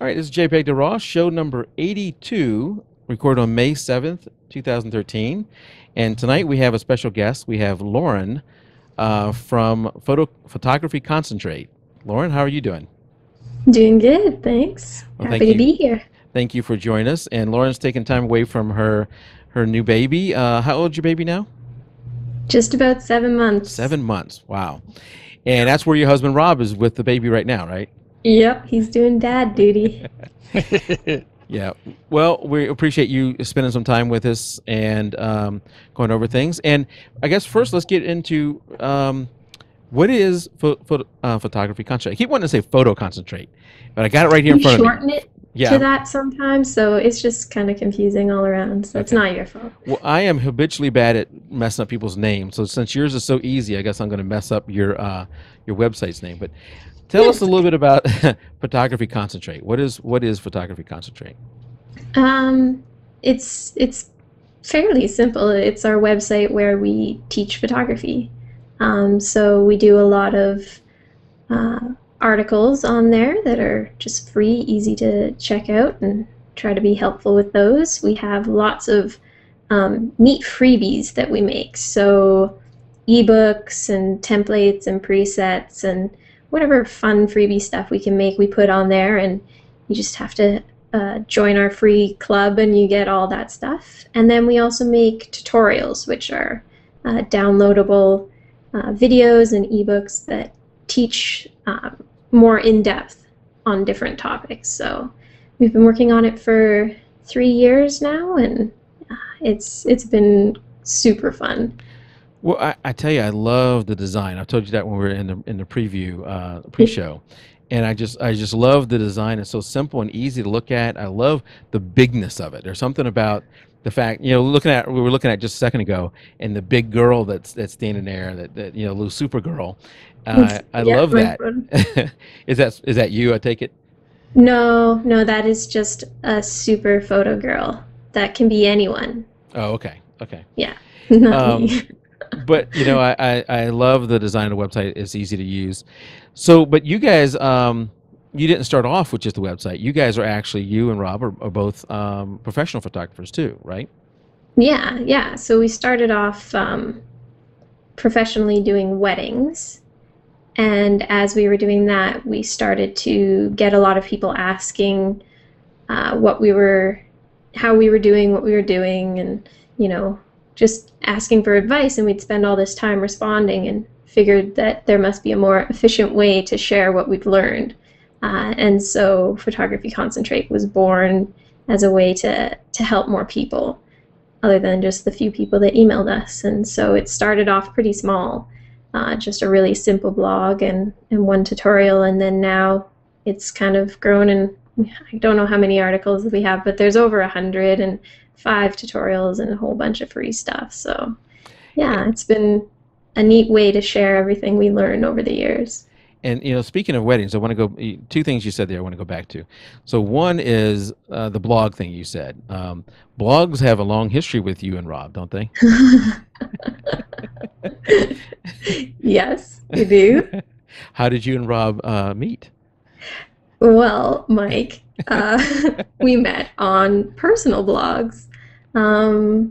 All right, this is jpeg2RAW, show number 82, recorded on May 7th, 2013. And tonight we have a special guest. We have Lauren from Photography Concentrate. Lauren, how are you doing? Doing good, thanks. Well, Happy thank to you. be here. Thank you for joining us. And Lauren's taking time away from her new baby. How old is your baby now? Just about 7 months. 7 months. Wow. And that's where your husband Rob is with the baby right now, right? Yep, he's doing dad duty. Yeah. Well, we appreciate you spending some time with us and going over things. And I guess first, let's get into what is photography concentrate. I keep wanting to say photo concentrate, but I got it right here in We front of me. shorten it to Yeah. that sometimes, so it's just kind of confusing all around. So it's Okay. not your fault. Well, I am habitually bad at messing up people's names. So since yours is so easy, I guess I'm going to mess up your website's name. But tell us a little bit about Photography Concentrate. What is Photography Concentrate? Um, it's fairly simple. It's our website where we teach photography. So we do a lot of uh, articles on there that are just free, easy to check out, and try to be helpful with those. We have lots of neat freebies that we make. So ebooks and templates and presets and whatever fun freebie stuff we can make, we put on there, and you just have to join our free club and you get all that stuff. And then we also make tutorials, which are downloadable videos and ebooks that teach more in depth on different topics. So we've been working on it for 3 years now, and it's been super fun. Well, I tell you, I love the design. I told you that when we were in the preview, pre-show, and I just love the design. It's so simple and easy to look at. I love the bigness of it. There's something about the fact, we were looking at just a second ago, and the big girl that's standing there, that little Supergirl. I Yeah, love my that. friend. Is that you? I take it. No, that is just a super photo girl. That can be anyone. Oh, okay, okay. Yeah, not Um, me. but I love the design of the website. It's easy to use. So, but you guys, you didn't start off with just the website. You guys are actually, you and Rob are both professional photographers too, right? Yeah. So we started off professionally doing weddings, and as we were doing that, we started to get a lot of people asking what we were, how we were doing, what we were doing, and just asking for advice. And we'd spend all this time responding, and figured that there must be a more efficient way to share what we've learned. And so Photography Concentrate was born as a way to help more people, other than just the few people that emailed us. And so it started off pretty small, just a really simple blog and one tutorial, and then now it's kind of grown, and I don't know how many articles we have, but there's over 105 tutorials and a whole bunch of free stuff. So yeah, it's been a neat way to share everything we learned over the years. And speaking of weddings, I want to go two things you said there. I want to go back to. So one is the blog thing you said. Blogs have a long history with you and Rob, don't they? Yes, you do. How did you and Rob meet? Well, Mike, we met on personal blogs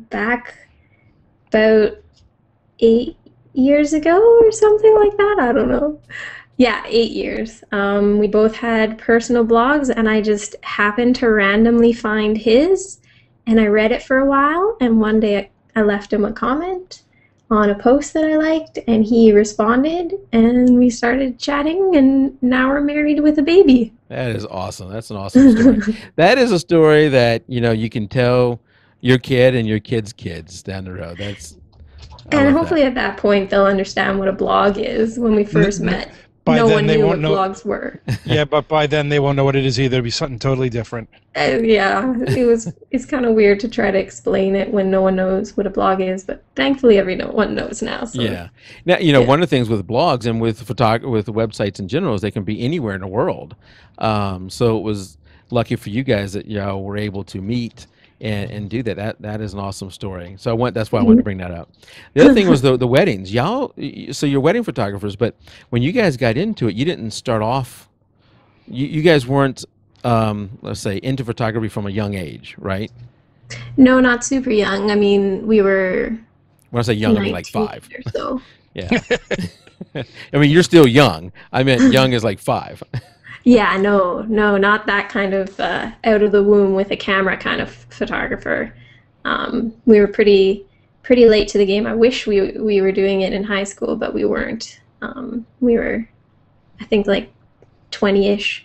back about 8 years ago or something like that. I don't know. Yeah, 8 years. We both had personal blogs, and I just happened to randomly find his, and I read it for a while, and one day I left him a comment on a post that I liked, and he responded, and we started chatting, and now we're married with a baby. That is awesome. That's an awesome story. That is a story that you can tell your kid and your kid's kids down the road. I And love that. hopefully at that point they'll understand what a blog is. When we first met, By no then one they knew won't what know. blogs were. Yeah, but by then they won't know what it is either. It'll be something totally different. Yeah, it's kind of weird to try to explain it when no one knows what a blog is, but thankfully everyone knows now. So Yeah. Now, yeah. one of the things with blogs and with with websites in general is they can be anywhere in the world. So it was lucky for you guys that y'all were able to meet and do that. That is an awesome story. So that's why I wanted to bring that up. The other thing was the weddings. So you're wedding photographers, but when you guys got into it, you didn't start off. You guys weren't let's say, into photography from a young age, right? No, not super young. I mean, we were When I say young, I mean like 19 5. or so. Yeah. I mean, you're still young. I meant young is like 5. Yeah, no, no, not that kind of out of the womb with a camera kind of photographer. We were pretty late to the game. I wish we were doing it in high school, but we weren't. We were, I think, like 20-ish.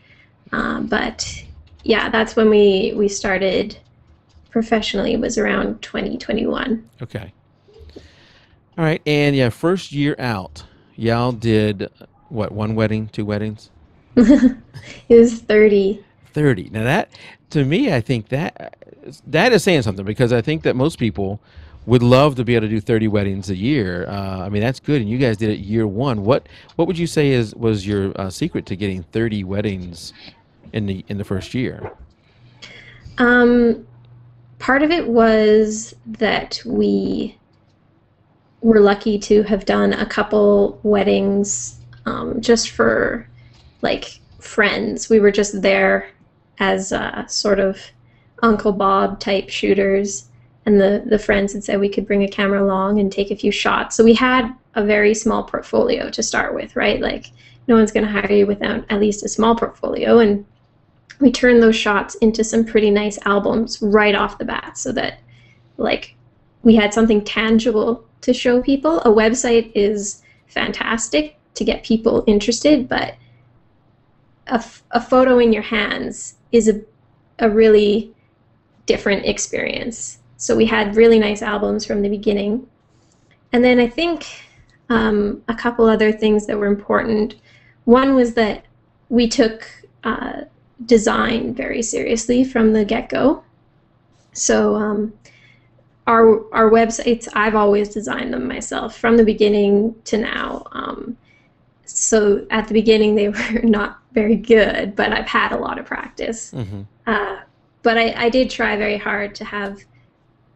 But yeah, that's when we started professionally. It was around 2021. Okay. All right. And yeah, first year out, y'all did what, one wedding, 2 weddings? It was 30. 30. Now that, to me, I think that is saying something, because I think that most people would love to be able to do 30 weddings a year. I mean, that's good. And you guys did it year 1. What would you say was your secret to getting 30 weddings in the first year? Um, Part of it was that we were lucky to have done a couple weddings just for like friends. We were just there as sort of Uncle Bob type shooters, and the friends had said we could bring a camera along and take a few shots. So we had a very small portfolio to start with, right? Like, no one's going to hire you without at least a small portfolio. And we turned those shots into some pretty nice albums right off the bat, so that like we had something tangible to show people. A website is fantastic to get people interested, but a photo in your hands is a really different experience. So we had really nice albums from the beginning. And then I think a couple other things that were important. One was that we took design very seriously from the get-go. So our websites, I've always designed them myself from the beginning to now. So at the beginning they were not very good, but I've had a lot of practice. Mm-hmm. But I did try very hard to have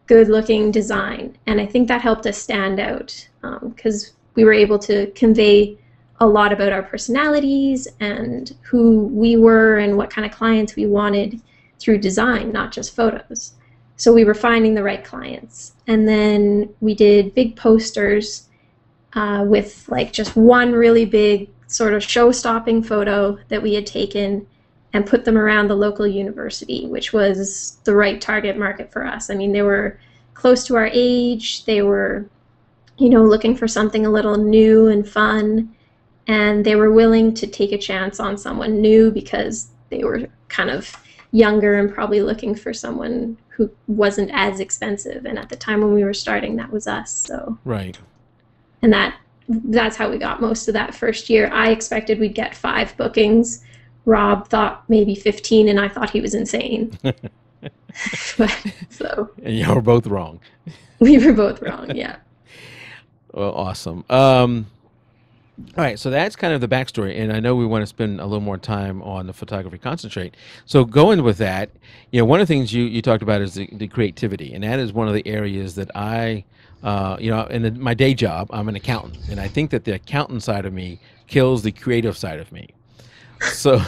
good-looking design, and I think that helped us stand out because we were able to convey a lot about our personalities and who we were and what kind of clients we wanted through design, not just photos. So we were finding the right clients. And then we did big posters with like just one really big sort of show-stopping photo that we had taken and put them around the local university, which was the right target market for us. I mean, they were close to our age. They were, looking for something a little new and fun. And they were willing to take a chance on someone new because they were kind of younger and probably looking for someone who wasn't as expensive. And at the time when we were starting, that was us. So Right. And that's how we got most of that first year. I expected we'd get 5 bookings. Rob thought maybe 15, and I thought he was insane. So And y'all were both wrong. we were both wrong, yeah. Well, awesome. All right, so that's kind of the backstory, and I know we want to spend a little more time on the Photography Concentrate. So going with that, one of the things you talked about is the creativity, and that is one of the areas that I, my day job, I'm an accountant, and I think that the accountant side of me kills the creative side of me. So,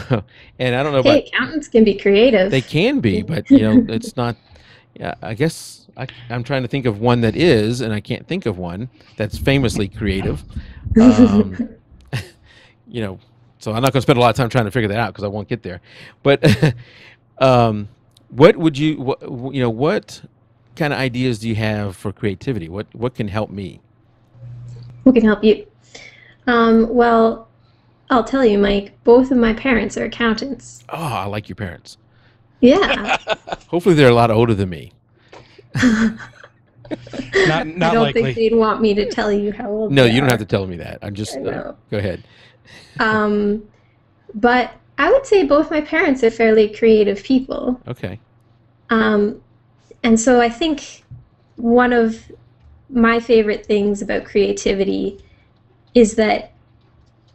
and I don't know Hey, about, accountants can be creative. they can be, but it's not. Yeah, I guess I'm trying to think of one that is, and I can't think of one that's famously creative. Um, so I'm not going to spend a lot of time trying to figure that out because I won't get there. But what would what kind of ideas do you have for creativity? What can help me? Who can help you? Well, I'll tell you, Mike, both of my parents are accountants. Oh, I like your parents. Yeah. Hopefully they're a lot older than me. Not I don't likely. think they'd want me to tell you how old No, they you don't are. have to tell me that. I'm just I know. go ahead. But I would say both my parents are fairly creative people. Okay. And so I think one of my favorite things about creativity is that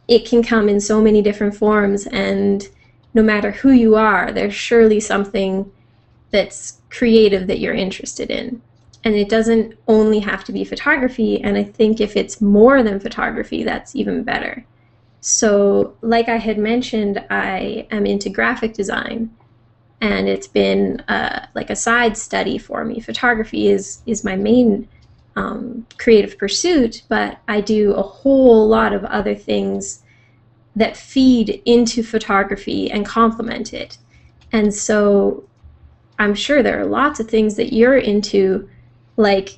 it can come in so many different forms, and no matter who you are, there's surely something that's creative that you're interested in. And it doesn't only have to be photography, and I think if it's more than photography, that's even better. So, like I had mentioned, I am into graphic design, and it's been like a side study for me. Photography is my main creative pursuit, but I do a whole lot of other things that feed into photography and complement it. And so I'm sure there are lots of things that you're into, like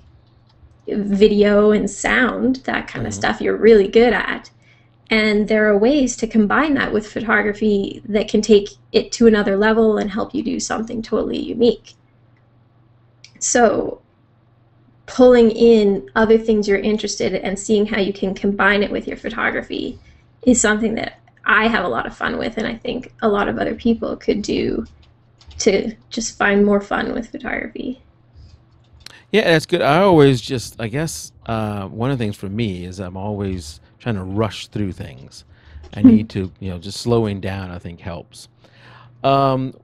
video and sound, that kind of stuff you're really good at. And there are ways to combine that with photography that can take it to another level and help you do something totally unique. So pulling in other things you're interested in and seeing how you can combine it with your photography is something that I have a lot of fun with, and I think a lot of other people could do to just find more fun with photography. Yeah, that's good. I always just, I guess, one of the things for me is I'm always trying to rush through things. I need to, just slowing down, I think helps. Um,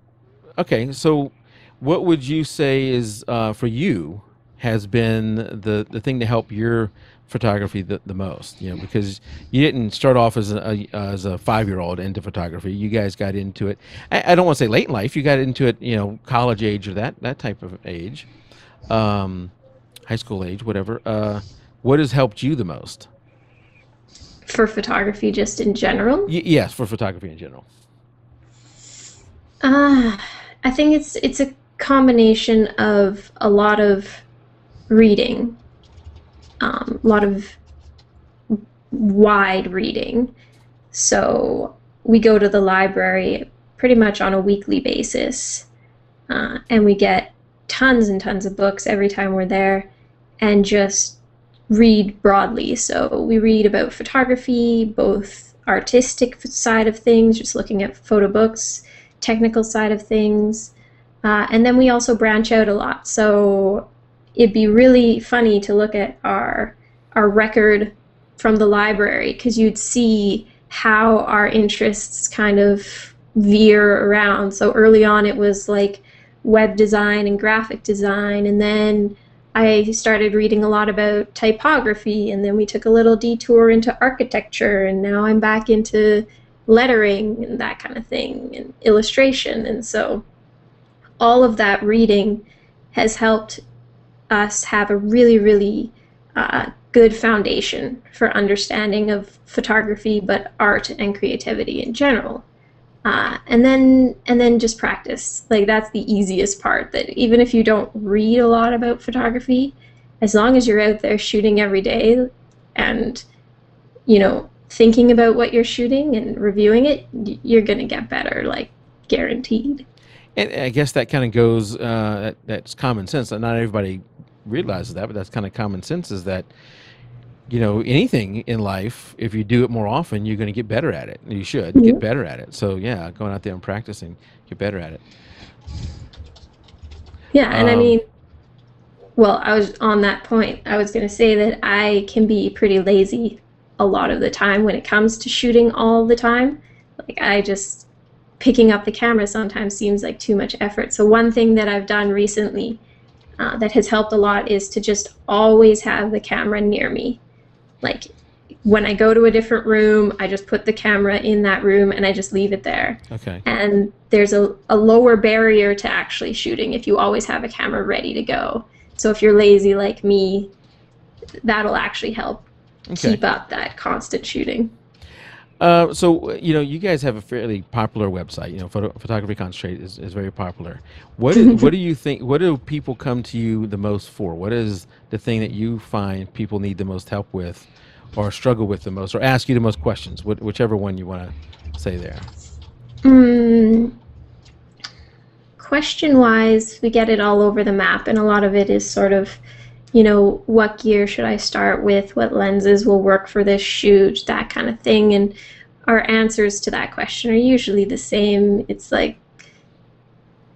okay, so what would you say is for you has been the thing to help your photography the most? Because you didn't start off as a 5-year-old into photography. You guys got into it. I don't want to say late in life. You got into it, college age or that type of age, high school age, whatever. What has helped you the most? For photography, just in general? Yes, for photography in general. I think it's a combination of a lot of reading, a lot of wide reading. So we go to the library pretty much on a weekly basis, and we get tons and tons of books every time we're there, and just read broadly. So we read about photography, both artistic side of things, just looking at photo books, technical side of things, and then we also branch out a lot. So it'd be really funny to look at our record from the library, because you'd see how our interests kind of veer around. So early on it was like web design and graphic design, and then I started reading a lot about typography, and then we took a little detour into architecture, and now I'm back into lettering and that kind of thing, and illustration. And so all of that reading has helped us have a really, really good foundation for understanding of photography, but art and creativity in general. And then just practice. Like, that's the easiest part, that even if you don't read a lot about photography, as long as you're out there shooting every day and, thinking about what you're shooting and reviewing it, you're going to get better, like, guaranteed. And I guess that kind of goes, that's common sense. And not everybody realizes that, but that's kind of common sense, is that, anything in life, if you do it more often, you're going to get better at it. You should get better at it. So yeah, going out there and practicing, get better at it. Yeah, and I mean, well, I was on that point. I was going to say that I can be pretty lazy a lot of the time when it comes to shooting all the time. Like, picking up the camera sometimes seems like too much effort. So one thing that I've done recently that has helped a lot is to just always have the camera near me. Like, when I go to a different room, I just put the camera in that room and I just leave it there. Okay. And there's a lower barrier to actually shooting if you always have a camera ready to go. So if you're lazy like me, that'll actually help keep up that constant shooting. So you guys have a fairly popular website. Photography Concentrate is very popular. What do you think? What do people come to you the most for? What is the thing that you find people need the most help with, or struggle with the most, or ask you the most questions? Whichever one you want to say there. Question-wise, we get it all over the map, and a lot of it is sort of, what gear should I start with? What lenses will work for this shoot? That kind of thing. And our answers to that question are usually the same. It's like,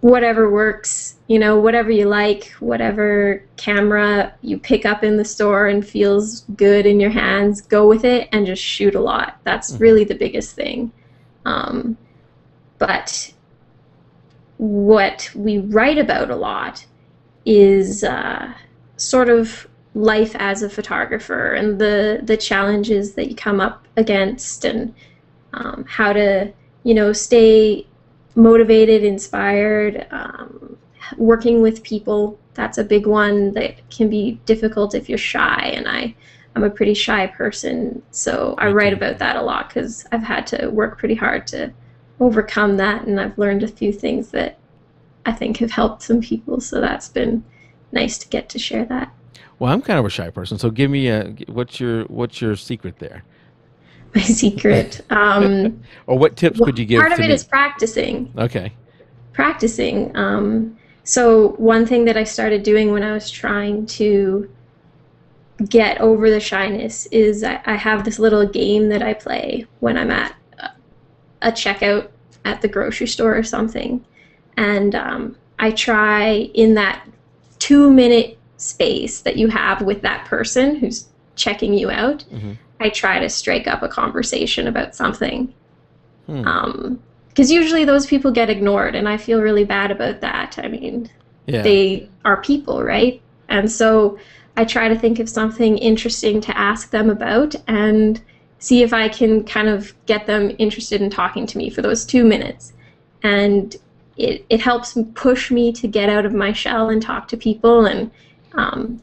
whatever works, whatever you like, whatever camera you pick up in the store and feels good in your hands, go with it and just shoot a lot. That's really the biggest thing. But what we write about a lot is sort of life as a photographer, and the challenges that you come up against, and how to stay motivated, inspired, working with people. That's a big one that can be difficult if you're shy, and I'm a pretty shy person, so I Me write too. about that a lot because I've had to work pretty hard to overcome that, and I've learned a few things that I think have helped some people, so that's been nice to get to share that. Well, I'm kind of a shy person, so give me a what's your secret there? My secret. Or what tips could you give Part of to it is me? practicing. Okay. Practicing. So one thing that I started doing when I was trying to get over the shyness is I have this little game that I play when I'm at a checkout at the grocery store or something, and I try in that 2 minute space that you have with that person who's checking you out. Hmm. I try to strike up a conversation about something. Hmm. Because usually those people get ignored, and I feel really bad about that. I mean, Yeah. they are people, right? And so I try to think of something interesting to ask them about and see if I can kind of get them interested in talking to me for those 2 minutes. And it helps push me to get out of my shell and talk to people, and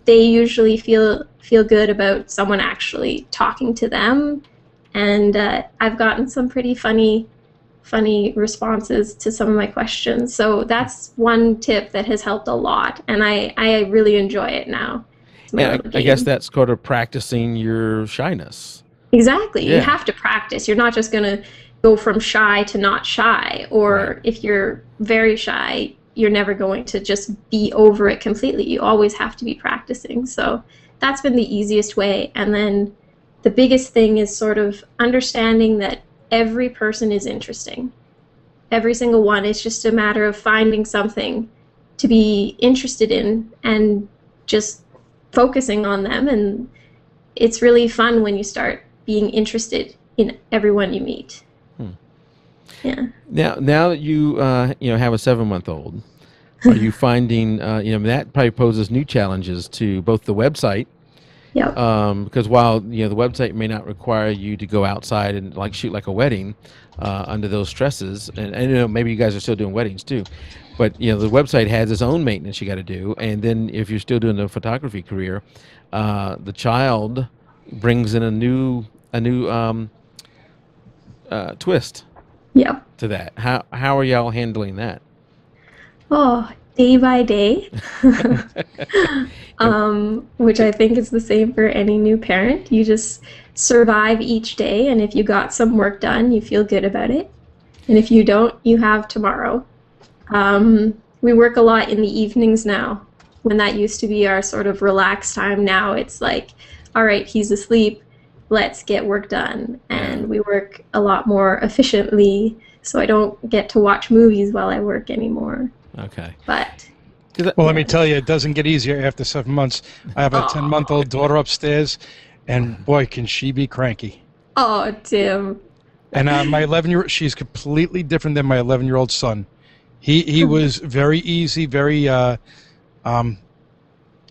they usually feel good about someone actually talking to them. And I've gotten some pretty funny responses to some of my questions. So that's one tip that has helped a lot, and I really enjoy it now. It's my And little I guess game. that's sort of practicing your shyness. Exactly. You Yeah. have to practice. You're not just going to go from shy to not shy, Right. or if you're very shy, you're never going to just be over it completely. You always have to be practicing. So that's been the easiest way. And then the biggest thing is sort of understanding that every person is interesting. Every single one. It's just a matter of finding something to be interested in and just focusing on them. And it's really fun when you start being interested in everyone you meet. Hmm. Yeah. Now that you have a 7-month-old, are you finding that probably poses new challenges to both the website, Yep. because while the website may not require you to go outside and like shoot like a wedding under those stresses, and maybe you guys are still doing weddings too, but the website has its own maintenance you got to do, and then if you're still doing the photography career, the child brings in a new twist Yep. to that. How are y'all handling that? Oh, day by day. And Which I think is the same for any new parent. You just survive each day, and if you got some work done, you feel good about it. And if you don't, you have tomorrow. We work a lot in the evenings now. When that used to be our sort of relaxed time, now it's like, all right, he's asleep, let's get work done. yeah, And we work a lot more efficiently, so I don't get to watch movies while I work anymore. okay. But Well, let yeah. me tell you, it doesn't get easier after 7 months. I have a Oh, 10-month-old daughter upstairs, and boy, can she be cranky. oh, Tim. And my 11-year-old, she's completely different than my 11-year-old son. He was very easy, very um,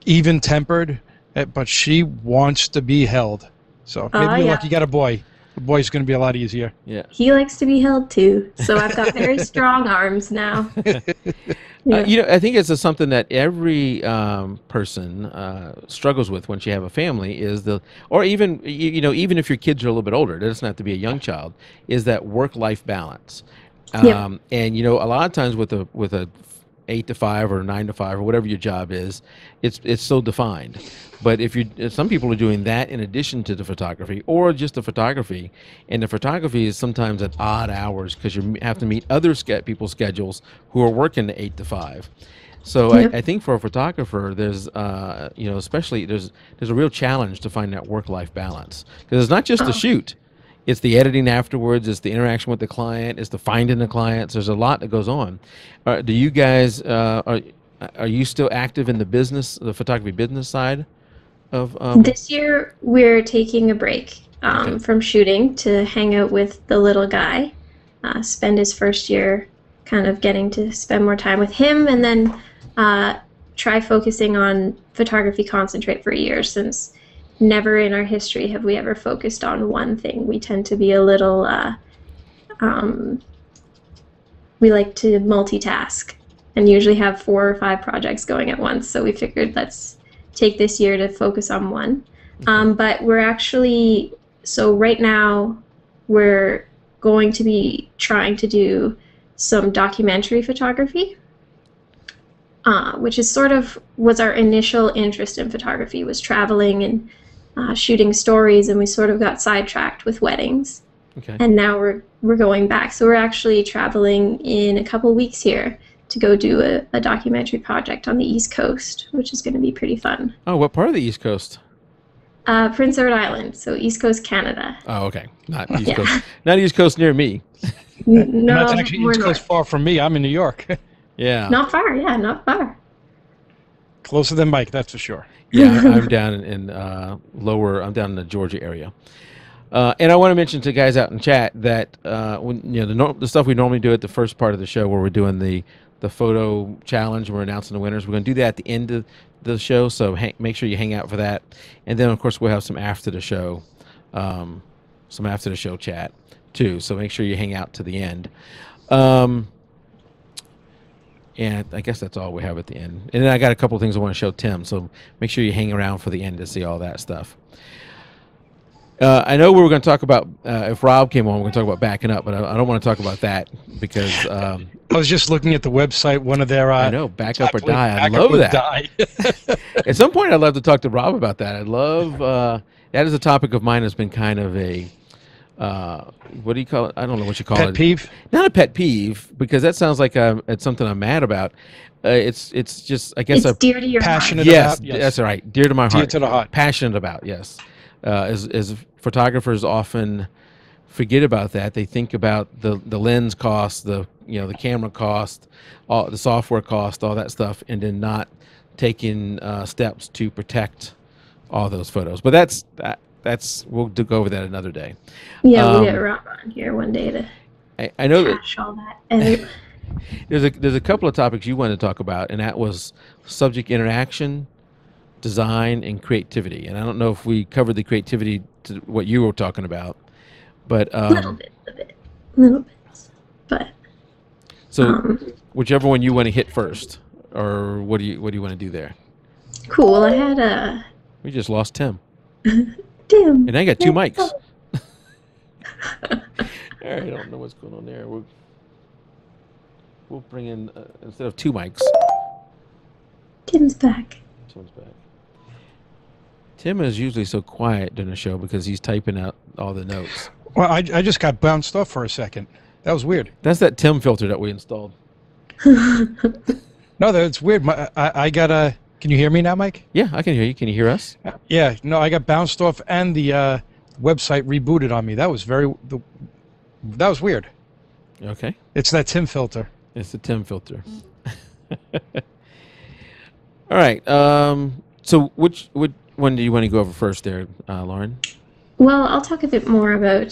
even-tempered, but she wants to be held. So Oh, maybe you're yeah. lucky you got a boy. The boy's going to be a lot easier. Yeah. He likes to be held too. So I've got very strong arms now. Yeah. I think it's something that every person struggles with once you have a family is or even even if your kids are a little bit older, it doesn't have to be a young child, is that work-life balance. Yep. And a lot of times with a 8 to 5 or 9 to 5 or whatever your job is, it's so defined. But if some people are doing that in addition to the photography or just the photography, and the photography is sometimes at odd hours because you have to meet other people's schedules who are working 8 to 5. So I, Yep. I think for a photographer, there's especially there's a real challenge to find that work-life balance, because it's not just the Oh, shoot. It's the editing afterwards. It's the interaction with the client. It's the finding the clients. There's a lot that goes on. Do you guys are you still active in the photography business side of? this year we're taking a break Okay. from shooting to hang out with the little guy, spend his first year kind of getting to spend more time with him, and then try focusing on Photography Concentrate for a year, since never in our history have we ever focused on one thing. We tend to be a little um, we like to multitask and usually have 4 or 5 projects going at once. So we figured let's take this year to focus on one. But we're actually, so right now we're going to be trying to do some documentary photography, which is sort of was our initial interest in photography, was traveling and shooting stories, and we sort of got sidetracked with weddings. Okay. And now we're going back. So we're actually traveling in a couple weeks here to go do a documentary project on the East Coast, which is going to be pretty fun. Oh, what part of the East Coast? Prince Edward Island, so East Coast Canada. Oh, okay. Not East Coast. Not East Coast near me. No, That's actually more East Coast north. far from me. I'm in New York. Yeah. Not far, yeah, not far. Closer than Mike, that's for sure. Yeah, I'm down in lower. I'm down in the Georgia area. And I want to mention to guys out in chat that when the stuff we normally do at the first part of the show, where we're doing the photo challenge, we're announcing the winners. We're going to do that at the end of the show, so make sure you hang out for that. And then, of course, we'll have some after the show chat too. So make sure you hang out to the end. And I guess that's all we have at the end. And then I got a couple of things I want to show Tim, so make sure you hang around for the end to see all that stuff. I know we were going to talk about, if Rob came on, we're going to talk about backing up, but I don't want to talk about that because... I was just looking at the website, one of their... I know, back up or die. I love that. At some point, I'd love to talk to Rob about that. I'd love... that is a topic of mine that's been kind of a... what do you call it? I don't know what you call it. Pet peeve? Not a pet peeve, because that sounds like it's something I'm mad about. It's just, I guess... It's dear to your passionate heart. about. Yes, that's right. Dear to my heart. Dear to the heart. Passionate about, yes. As photographers often forget about that. They think about the lens cost, the camera cost, all the software cost, all that stuff, and then not taking steps to protect all those photos. But that's we'll go over that another day. Yeah, we'll get Rob on here one day to I know cash all that. And there's a couple of topics you wanted to talk about, and that was subject interaction, design, and creativity. And I don't know if we covered the creativity to what you were talking about, but little bits. But so whichever one you want to hit first, or what do you want to do there? cool. I had We just lost Tim, Tim. and I got 2 mics. All right, I don't know what's going on there. We'll bring in instead of 2 mics. Tim's back. Tim's back. Tim is usually so quiet during the show because he's typing out all the notes. Well, I just got bounced off for a second. That was weird. That's that Tim filter that we installed. No, that's weird. I got a... Can you hear me now, Mike? Yeah, I can hear you. Can you hear us? Yeah. No, I got bounced off and the website rebooted on me. That was that was weird. Okay. It's that Tim filter. It's the Tim filter. All right. So which one do you want to go over first there, Lauren? Well, I'll talk a bit more about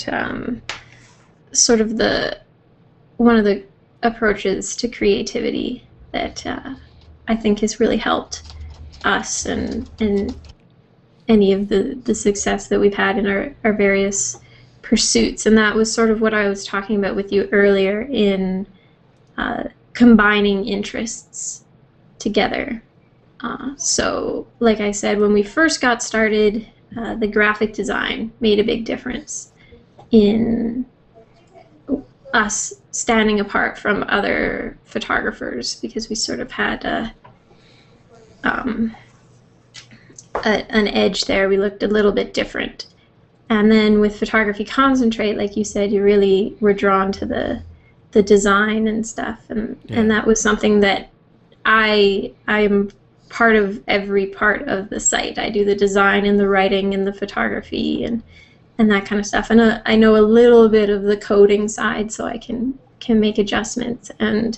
sort of one of the approaches to creativity that I think has really helped us and any of the success that we've had in our various pursuits. And that was sort of what I was talking about with you earlier in combining interests together. So, like I said, when we first got started, the graphic design made a big difference in us standing apart from other photographers because we sort of had an edge there. We looked a little bit different. And then with Photography Concentrate, like you said, you really were drawn to the design and stuff. And that was something that I am part of every part of the site. I do the design and the writing and the photography and that kind of stuff. And I know a little bit of the coding side, so I can make adjustments. And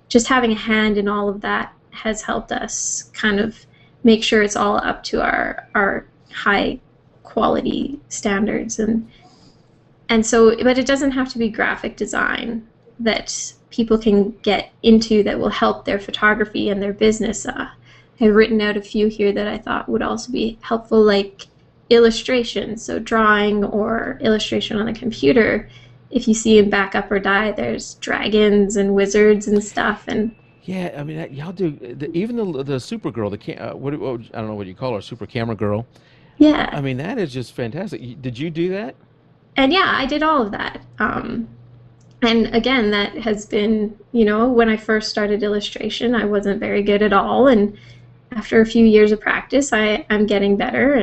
just having a hand in all of that has helped us kind of make sure it's all up to our high quality standards. And so, but it doesn't have to be graphic design that people can get into that will help their photography and their business. I've written out a few here that I thought would also be helpful, like illustration, so drawing or illustration on a computer. if you see in Backup or Die, there's dragons and wizards and stuff. And Yeah, I mean, y'all do even the Supergirl, what I don't know what you call her, super camera girl. I yeah, mean, that is just fantastic. Did you do that? and yeah, I did all of that. And again, that has been, when I first started illustration, I wasn't very good at all. And after a few years of practice, I'm getting better.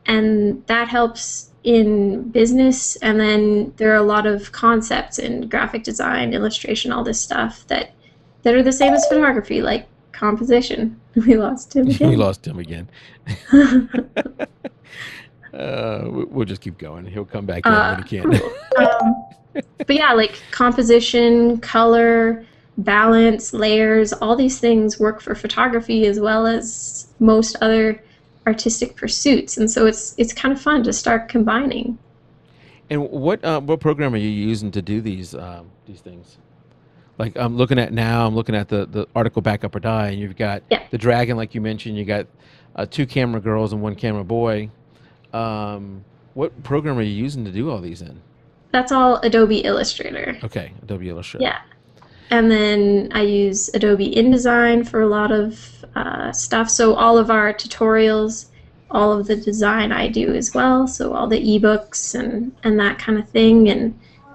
And that helps in business. And then there are a lot of concepts in graphic design, illustration, all this stuff that are the same as photography, like composition. We lost him We again. lost him again. We'll just keep going. He'll come back in when he can. Cool. But yeah, like composition, color, balance, layers, all these things work for photography as well as most other artistic pursuits. And so it's kind of fun to start combining. And what program are you using to do these things? Like I'm looking at now, I'm looking at the article Backup or Die, and you've got Yeah, the dragon, like you mentioned. You got two camera girls and one camera boy. What program are you using to do all these in? that's all Adobe Illustrator. Okay, Adobe Illustrator. Yeah. And then I use Adobe InDesign for a lot of stuff. So all of our tutorials, all of the design I do as well. So all the ebooks and that kind of thing.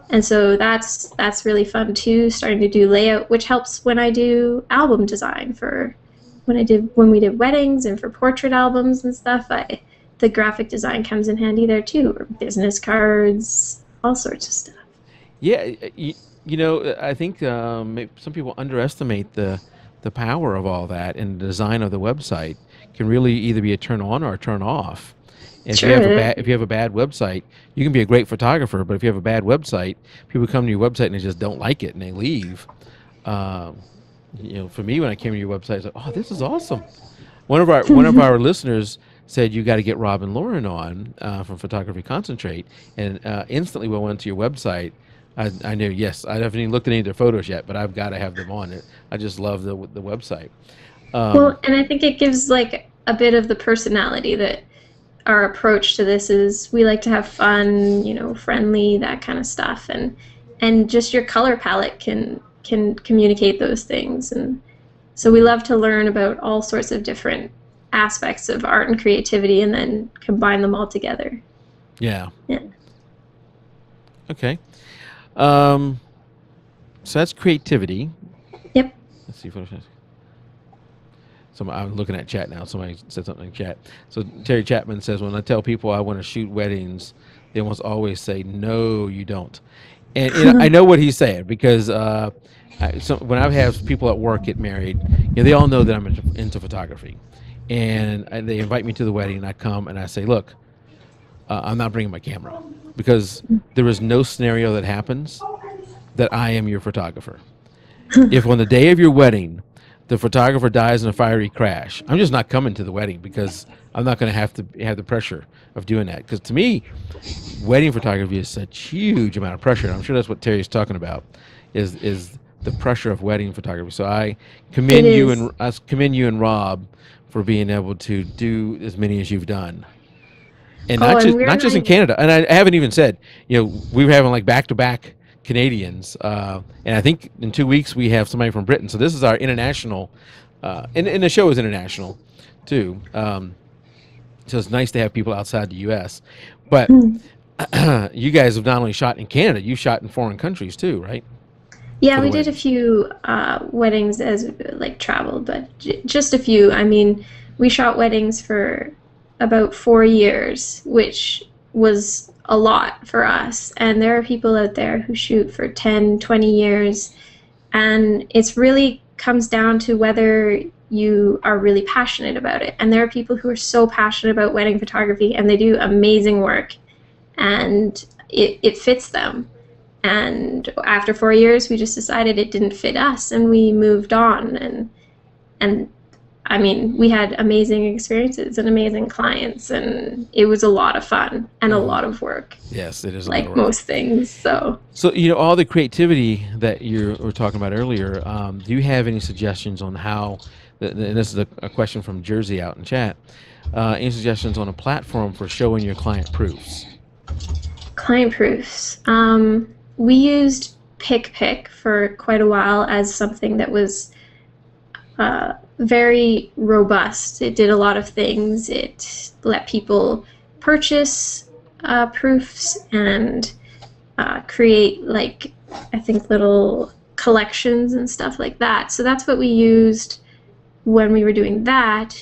And so that's really fun too, starting to do layout, which helps when I do album design for when we did weddings and for portrait albums and stuff. The graphic design comes in handy there too, or business cards, all sorts of stuff. Yeah, I think some people underestimate the power of all that, and the design of the website can really either be a turn on or a turn off. And Sure. if you have a bad website, you can be a great photographer, but if you have a bad website, people come to your website and they just don't like it and they leave. Um, for me, when I came to your website, I was like, "Oh, this is awesome." One of our listeners said you got to get Rob and Lauren on from Photography Concentrate, and instantly when I went to your website, I knew, yes, I haven't even looked at any of their photos yet, but I've got to have them on it. I just love the website. Um, Well, and I think it gives like a bit of the personality that our approach to this is we like to have fun, friendly, that kind of stuff, and just your color palette can communicate those things. And so we love to learn about all sorts of different aspects of art and creativity and then combine them all together. yeah. Yeah. Okay. So that's creativity. Yep. Let's see. So I'm looking at chat now. Somebody said something in chat. So Terry Chapman says, when I tell people I want to shoot weddings, they almost always say, no, you don't. And I know what he's saying because when I have people at work get married, they all know that I'm into photography. And they invite me to the wedding, and I come and I say, look, I'm not bringing my camera because there is no scenario that happens that I am your photographer. If on the day of your wedding, the photographer dies in a fiery crash, I'm just not coming to the wedding because I'm not going to have the pressure of doing that. Because to me, wedding photography is such huge amount of pressure. And I'm sure that's what Terry's talking about, is the pressure of wedding photography. So I commend It you is. and Rob for being able to do as many as you've done. And Oh, and we're not just in like, Canada. And I haven't even said, we were having like back-to-back Canadians, and I think in 2 weeks we have somebody from Britain. So this is our international, and the show is international too. So it's nice to have people outside the U.S. But you guys have not only shot in Canada, you shot in foreign countries too, right? yeah, For the we did a weddings. few weddings as like traveled, but just a few. I mean, we shot weddings for about 4 years, which was a lot for us. And there are people out there who shoot for 10, 20 years. And it's really comes down to whether you are really passionate about it. And there are people who are so passionate about wedding photography and they do amazing work and it fits them. And after 4 years, we just decided it didn't fit us and we moved on. And I mean, we had amazing experiences and amazing clients, and it was a lot of fun and a lot of work, Yes, it is a lot of like work. most things. So, So all the creativity that you were talking about earlier. Do you have any suggestions on how? And this is a question from Jersey out in chat. Any suggestions on a platform for showing your client proofs? Client proofs. We used PicPic for quite a while as something that was very robust. It did a lot of things. It let people purchase proofs and create, like, I think little collections and stuff like that. So that's what we used when we were doing that.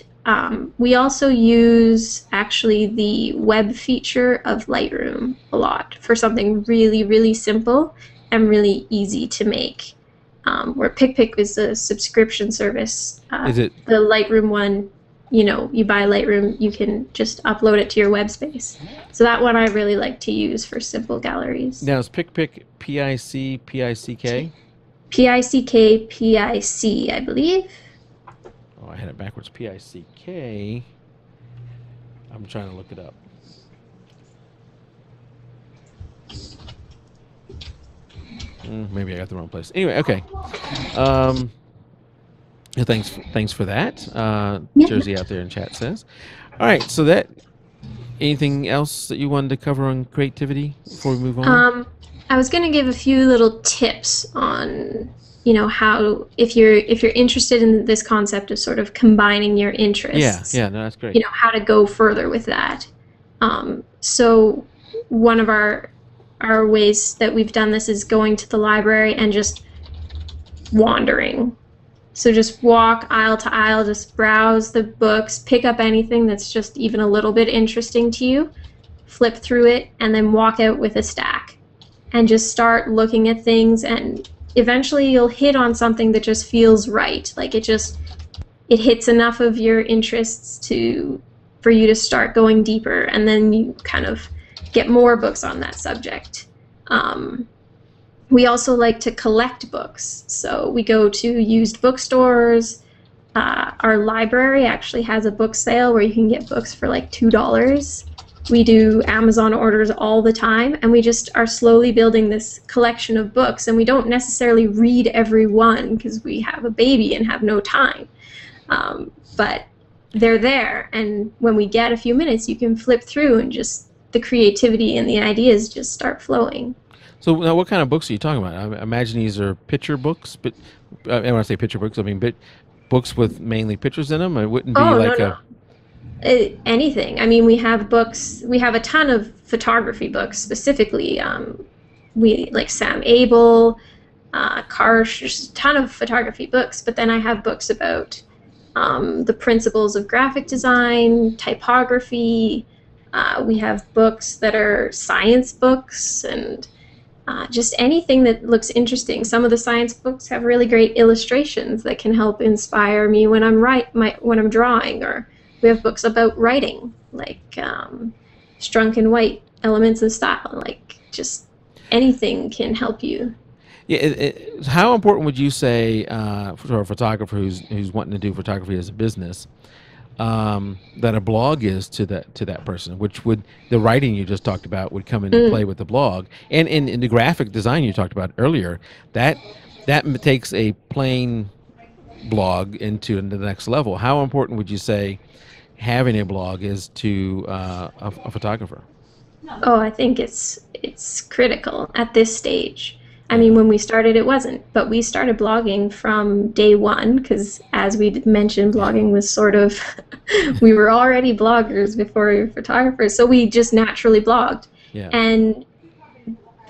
We also use actually the web feature of Lightroom a lot for something really, really simple and really easy to make. Where PicPic is a subscription service. Is it the Lightroom one? You know, you buy Lightroom, you can just upload it to your web space. So that one I really like to use for simple galleries. now? Is PicPic PIC PICK? PICK, PIC, I believe. Oh, I had it backwards. PICK. I'm trying to look it up. Maybe I got the wrong place. Anyway, okay. Thanks for that. Yeah. Jersey out there in chat says. All right, so that. Anything else that you wanted to cover on creativity before we move on? I was going to give a few little tips on, you know, how if you're interested in this concept of sort of combining your interests. Yeah, no, that's great. You know, how to go further with that. So one of our ways that we've done this is going to the library and just wandering. So just walk aisle to aisle, just browse the books, pick up anything that's just even a little bit interesting to you, flip through it, and then walk out with a stack. And just start looking at things, and eventually you'll hit on something that just feels right. Like it hits enough of your interests for you to start going deeper, and then you kind of get more books on that subject. We also like to collect books, so we go to used bookstores. Our library actually has a book sale where you can get books for like $2. We do Amazon orders all the time, and we just are slowly building this collection of books, and we don't necessarily read every one because we have a baby and have no time. But they're there, and when we get a few minutes, you can flip through and just the creativity and the ideas just start flowing. So now, what kind of books are you talking about? I imagine these are picture books, but and when I say picture books, I mean books with mainly pictures in them. It wouldn't be No. Anything. I mean, we have books. We have a ton of photography books specifically. We like Sam Abel, Karsh. There's a ton of photography books. But then I have books about the principles of graphic design, typography. We have books that are science books and just anything that looks interesting. Some of the science books have really great illustrations that can help inspire me when I'm when I'm drawing. Or we have books about writing, like Strunk and White, Elements of Style. Like just anything can help you. Yeah. How important would you say for a photographer who's wanting to do photography as a business, that a blog is to that person, which would the writing you just talked about would come into play with the blog, and in the graphic design you talked about earlier, that takes a plain blog into the next level. How important would you say having a blog is to a photographer? Oh, I think it's critical at this stage. I mean, when we started, it wasn't, but we started blogging from day one because, as we mentioned, blogging was sort of, we were already bloggers before we were photographers, so we just naturally blogged. Yeah. And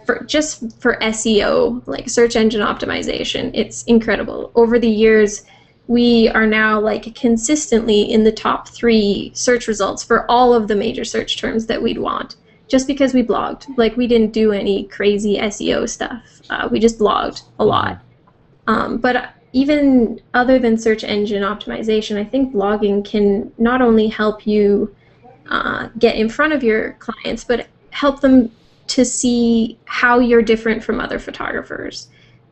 for SEO, like search engine optimization, it's incredible. Over the years, we are now like consistently in the top 3 search results for all of the major search terms that we'd want. Just because we blogged. Like, we didn't do any crazy SEO stuff. We just blogged a lot. But even other than search engine optimization, I think blogging can not only help you get in front of your clients, but help them to see how you're different from other photographers,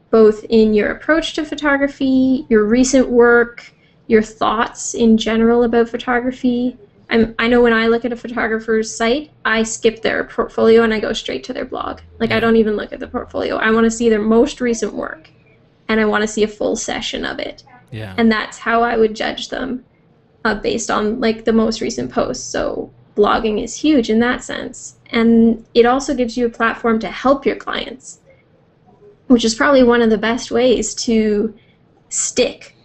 both in your approach to photography, your recent work, your thoughts in general about photography. I know when I look at a photographer's site, I skip their portfolio and I go straight to their blog. Like, I don't even look at the portfolio. I want to see their most recent work, and I want to see a full session of it. Yeah. And that's how I would judge them, based on like the most recent posts. So blogging is huge in that sense. And it also gives you a platform to help your clients, which is probably one of the best ways to stick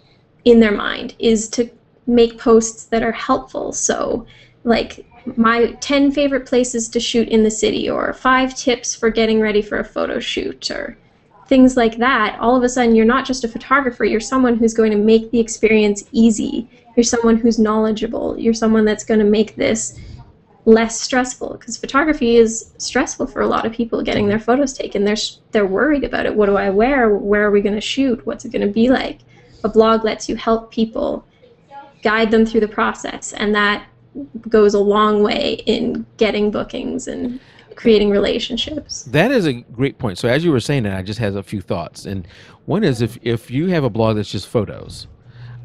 in their mind, is to make posts that are helpful. So like my 10 favorite places to shoot in the city, or 5 tips for getting ready for a photo shoot, or things like that. All of a sudden you're not just a photographer, you're someone who's going to make the experience easy. You're someone who's knowledgeable. You're someone that's going to make this less stressful, because photography is stressful for a lot of people, getting their photos taken. They're worried about it. What do I wear? Where are we going to shoot? What's it going to be like? A blog lets you help people, guide them through the process, and that goes a long way in getting bookings and creating relationships. That is a great point. So as you were saying that, I just had a few thoughts. And one is, if you have a blog that's just photos,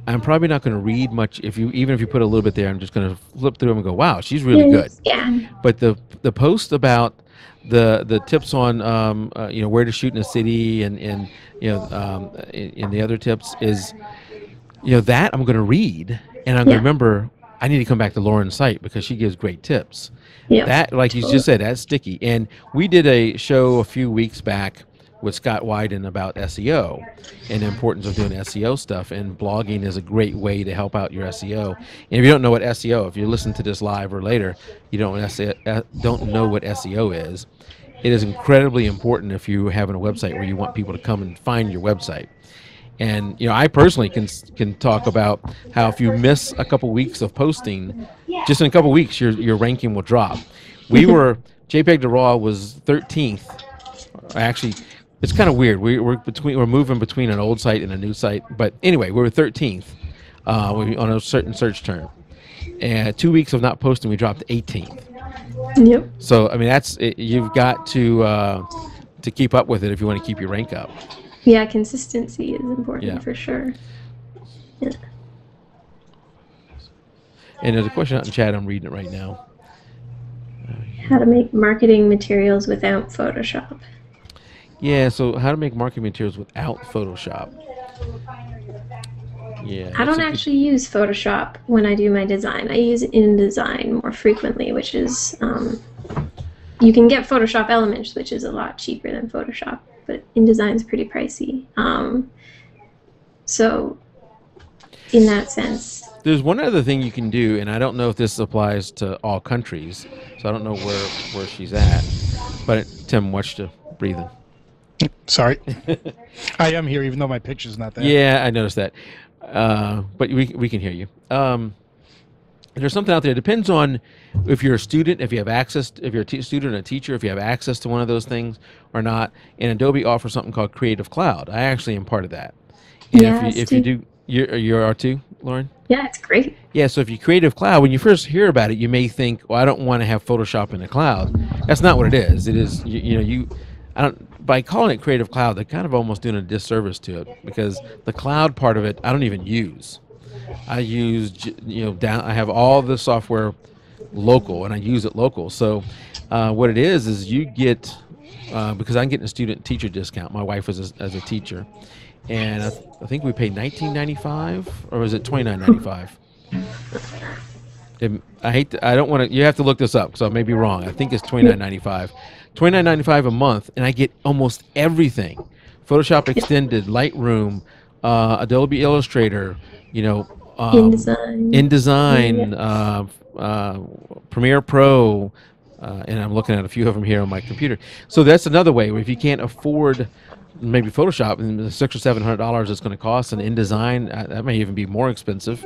I'm probably not going to read much. Even if you put a little bit there, I'm just going to flip through them and go, wow, she's really good. Yeah. But the post about the tips on where to shoot in a city, and in the other tips is, that I'm going to read, and I'm going to remember I need to come back to Lauren's site because she gives great tips. Yeah. That, like you just said, that's sticky. And we did a show a few weeks back with Scott Wyden about SEO and the importance of doing SEO stuff, and blogging is a great way to help out your SEO. And if you don't know what SEO, if you listen to this live or later, you don't know what SEO is, it is incredibly important if you have a website where you want people to come and find your website. And I personally can talk about how if you miss a couple weeks of posting, just in a couple weeks your ranking will drop. We were jpeg2RAW was 13th. Actually, it's kind of weird. We're moving between an old site and a new site, but anyway, we were 13th on a certain search term. And 2 weeks of not posting, we dropped to 18th. Yep. So I mean, you've got to keep up with it if you want to keep your rank up. Yeah, consistency is important for sure. Yeah. And there's a question out in chat. I'm reading it right now. How to make marketing materials without Photoshop. Yeah, so how to make marketing materials without Photoshop. Yeah. I don't actually use Photoshop when I do my design. I use InDesign more frequently, which is, you can get Photoshop Elements, which is a lot cheaper than Photoshop, but InDesign is pretty pricey. So in that sense. There's one other thing you can do, and I don't know if this applies to all countries, so I don't know where she's at. But Tim, watch the breathing. Sorry. I am here, even though my picture's not there. Yeah, I noticed that. But we can hear you. There's something out there. It depends on if you're a student, if you have access, if you're a student or a teacher, if you have access to one of those things or not. And Adobe offers something called Creative Cloud. I actually am part of that. And if you do, you are too, Lauren? Yeah, it's great. Yeah, so if you Creative Cloud, when you first hear about it, you may think, well, I don't want to have Photoshop in the cloud. That's not what it is. It is, by calling it Creative Cloud, they're kind of almost doing a disservice to it, because the cloud part of it, I don't even use. I use, I have all the software local, and I use it local. So what it is you get, because I'm getting a student teacher discount. My wife is as a teacher, and I think we paid $19.95, or was it $29.95? I don't want to. You have to look this up, so I may be wrong. I think it's $29.95. $29.95 a month, and I get almost everything: Photoshop Extended, Lightroom, Adobe Illustrator, InDesign, Premiere Pro, and I'm looking at a few of them here on my computer. So that's another way where if you can't afford maybe Photoshop, and the $600 or $700 it's going to cost, and InDesign that may even be more expensive.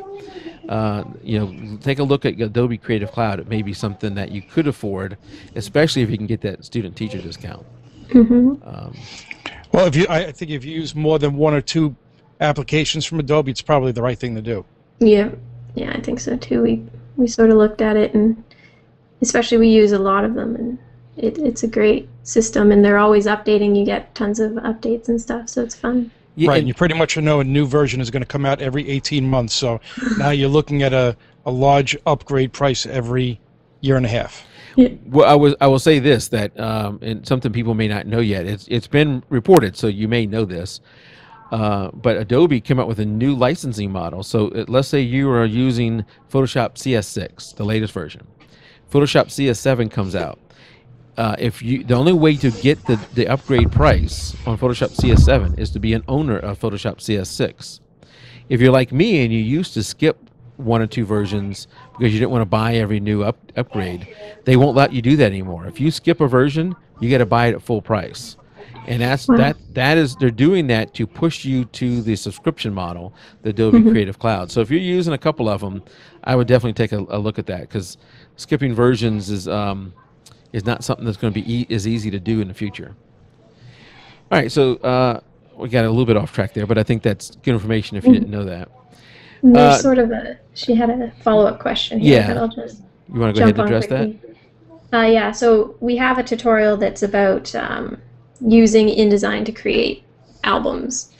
Take a look at Adobe Creative Cloud. It may be something that you could afford, especially if you can get that student-teacher discount. Mm-hmm. Well, I think if you use more than one or two applications from Adobe, it's probably the right thing to do. Yeah, I think so too. We sort of looked at it, and especially we use a lot of them, and it's a great system, and they're always updating. You get tons of updates and stuff, so it's fun. Yeah, right, and you pretty much know a new version is going to come out every 18 months, so now you're looking at a large upgrade price every year and a half. Yeah. Well, I will say this, that and something people may not know yet. It's been reported, so you may know this. But Adobe came out with a new licensing model. So let's say you are using Photoshop CS6, the latest version. Photoshop CS7 comes out. The only way to get the upgrade price on Photoshop CS7 is to be an owner of Photoshop CS6. If you're like me and you used to skip one or two versions because you didn't want to buy every new upgrade, they won't let you do that anymore. If you skip a version, you got to buy it at full price. And Wow. they're doing that to push you to the subscription model, the Adobe Creative Cloud. So if you're using a couple of them, I would definitely take a look at that, because skipping versions is not something that's going to be as easy to do in the future. All right, so we got a little bit off track there, but I think that's good information if you didn't know that. And there's sort of she had a follow-up question here that Yeah, I'll just you want to go ahead jump and on address that? quickly. Yeah, so we have a tutorial that's about using InDesign to create albums.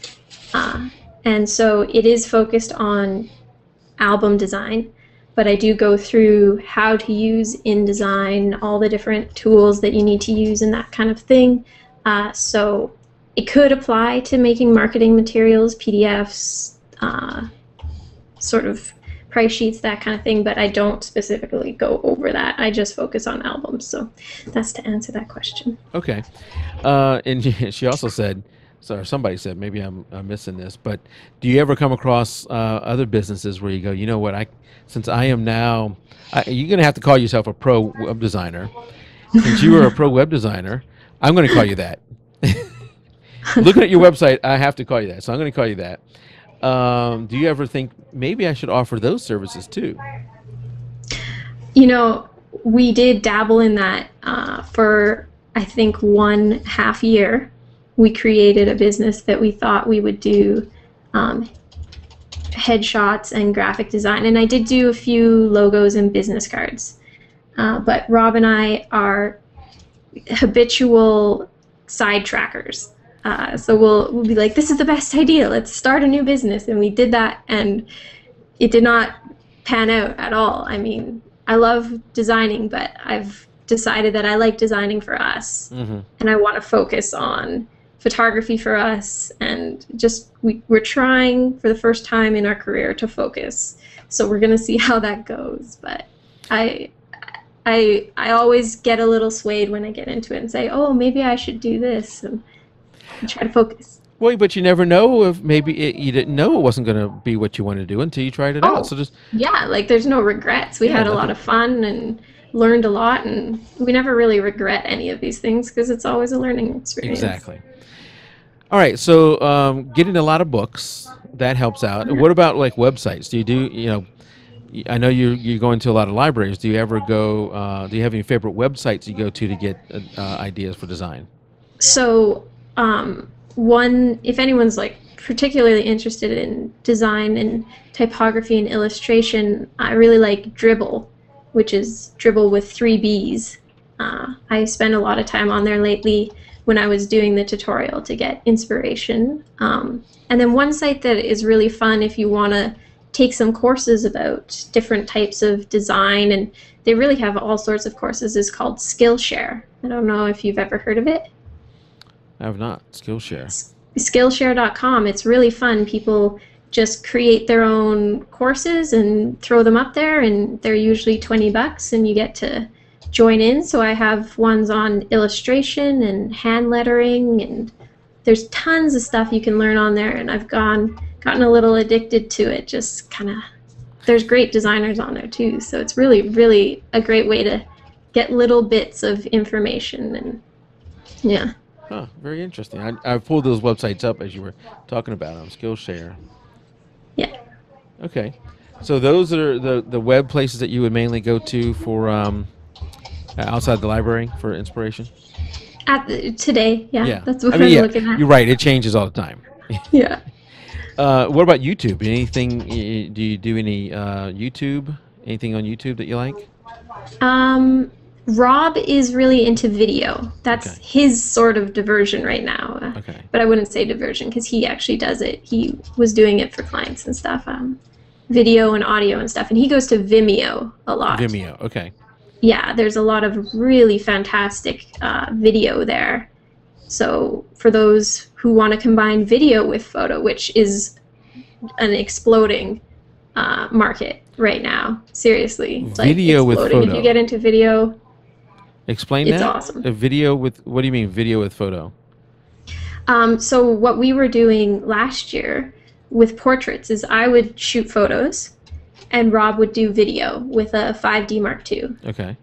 And so it is focused on album design, but I do go through how to use InDesign, all the different tools that you need to use and that kind of thing. So it could apply to making marketing materials, PDFs, sort of price sheets, that kind of thing, but I don't specifically go over that. I just focus on albums. So that's to answer that question. Okay. And she also said, so somebody said, maybe I'm missing this, but do you ever come across other businesses where you go, you know what, since I am now, you're going to have to call yourself a pro web designer. Since you are a pro web designer, I'm going to call you that. Looking at your website, I have to call you that. So I'm going to call you that. Do you ever think maybe I should offer those services too? You know, we did dabble in that for, I think, 1.5 year. We created a business that we thought we would do headshots and graphic design. And I did do a few logos and business cards. But Rob and I are habitual sidetrackers. So we'll be like, this is the best idea, let's start a new business. And we did that, and it did not pan out at all. I mean, I love designing, but I've decided that I like designing for us. And I want to focus on photography for us, and just we're trying for the first time in our career to focus. So we're going to see how that goes. But I always get a little swayed when I get into it and say, oh, maybe I should do this, and try to focus. Well, but you never know if maybe you didn't know it wasn't going to be what you wanted to do until you tried it out. So just yeah, like there's no regrets. We had a lot of fun and learned a lot, and we never really regret any of these things because it's always a learning experience. Exactly. All right, so getting a lot of books, that helps out. What about like websites? I know you're going to a lot of libraries. Do you ever go, do you have any favorite websites you go to get ideas for design? So if anyone's like particularly interested in design and typography and illustration, I really like Dribbble, which is Dribbble with 3 B's. I spend a lot of time on there lately when I was doing the tutorial to get inspiration. And then one site that is really fun if you want to take some courses about different types of design, and they really have all sorts of courses, is called Skillshare. I don't know if you've ever heard of it. I have not. Skillshare. Skillshare.com. It's really fun. People just create their own courses and throw them up there, and they're usually $20, and you get to join in. So I have ones on illustration and hand lettering, and there's tons of stuff you can learn on there, and I've gotten a little addicted to it. Just kind of, there's great designers on there too, so it's really, really a great way to get little bits of information. And yeah. Huh, very interesting. I pulled those websites up as you were talking about them. Skillshare. Yeah. Okay. So those are the web places that you would mainly go to for outside the library for inspiration? Today, yeah. That's what I'm looking at. You're right. It changes all the time. Yeah. What about YouTube? Anything? Do you do any YouTube? Anything on YouTube that you like? Rob is really into video. That's his sort of diversion right now. But I wouldn't say diversion because he actually does it. He was doing it for clients and stuff, video and audio and stuff. And he goes to Vimeo a lot. Vimeo, okay. Yeah, there's a lot of really fantastic video there. So for those who want to combine video with photo, which is an exploding market right now. Seriously, it's like Video with exploding. If you photo. get into video, Explain it's that. awesome. A video with, what do you mean video with photo? So what we were doing last year with portraits is I would shoot photos, and Rob would do video with a 5D Mark II. Okay.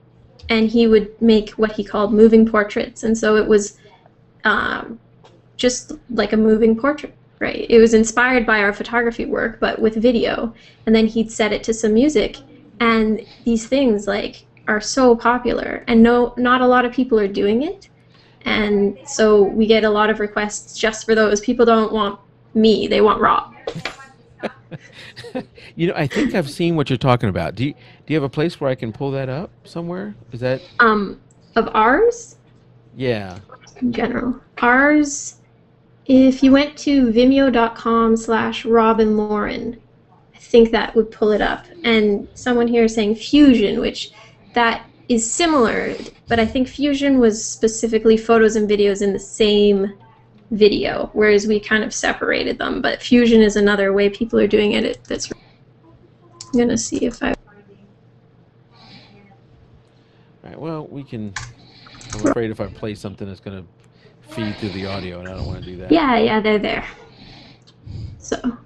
And he would make what he called moving portraits, and so it was just like a moving portrait, right? It was inspired by our photography work, but with video, and then he'd set it to some music, and these things like are so popular, and not a lot of people are doing it, and so we get a lot of requests just for those. People don't want me, they want Rob. You know, I think I've seen what you're talking about. Do you have a place where I can pull that up somewhere? Is that Of ours yeah. in general, ours, if you went to vimeo.com/RobinLauren, I think that would pull it up. And someone here is saying Fusion, which that is similar, but I think Fusion was specifically photos and videos in the same video, whereas we kind of separated them. But Fusion is another way people are doing it. That's, I'm gonna see if I. All right. Well, we can. I'm afraid if I play something, it's going to feed through the audio, and I don't want to do that. Yeah, they're there. So. All